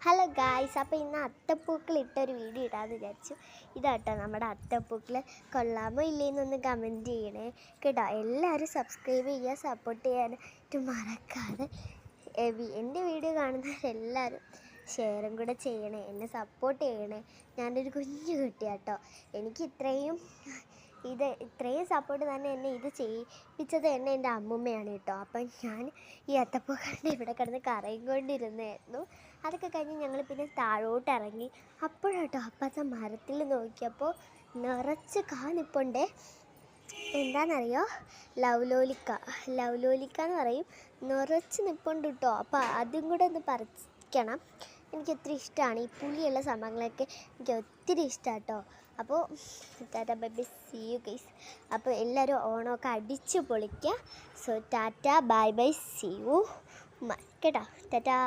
Hello guys, അപ്പോൾ ഇന്ന് അത്തപ്പൂക്കൾ ഇട്ടൊരു video ഇടാമെന്ന് വിചാരിച്ചു. ഇതാട്ടോ നമ്മുടെ അത്തപ്പൂക്കൾ. കൊള്ളാമോ ഇല്ലേന്നൊന്ന് കമൻറ്റ് ചെയ്യണേ കേട്ടോ. എല്ലാവരും സബ്സ്ക്രൈബ് ചെയ്യുക, സപ്പോർട്ട് ചെയ്യാനായിട്ട് മറക്കാതെ. എൻ്റെ വീഡിയോ കാണുന്നവരെല്ലാവരും ഷെയറും കൂടെ ചെയ്യണേ, എന്നെ സപ്പോർട്ട് ചെയ്യണേ. ഞാനൊരു കുഞ്ഞു കുട്ടിയാട്ടോ. എനിക്ക് ഇത്രയും സപ്പോർട്ട് തന്നെ എന്നെ ഇത് ചെയ്യിപ്പിച്ചത് എൻ്റെ അമ്മൂമ്മയാണ് കേട്ടോ. അപ്പം ഞാൻ ഈ അത്തപ്പൂക്കളുടെ ഇവിടെ കിടന്ന് കറയും കൊണ്ടിരുന്നായിരുന്നു. അതൊക്കെ കഴിഞ്ഞ് ഞങ്ങൾ പിന്നെ താഴോട്ട് ഇറങ്ങി. അപ്പോഴാട്ടോ അപ്പത്തെ മരത്തിൽ നോക്കിയപ്പോൾ നിറച്ച് നിൽപ്പുണ്ടേ. എന്താണെന്നറിയോ? ലവ് ലോലിക്ക എന്ന് പറയും. നിറച്ച് നിൽപ്പുണ്ട് കേട്ടോ. അപ്പോൾ അതും കൂടെ ഒന്ന് പറിക്കണം. എനിക്ക് ഒത്തിരി ഇഷ്ടമാണ് ഈ പുളിയുള്ള സംഭവങ്ങളൊക്കെ, എനിക്ക് ഒത്തിരി ഇഷ്ടമാണ് കേട്ടോ. അപ്പോൾ tata bye bye, see you guys. അപ്പോൾ എല്ലാവരും ഓണമൊക്കെ അടിച്ച് പൊളിക്കുക. So tata bye bye, see you കേട്ടോ. ടാറ്റാ.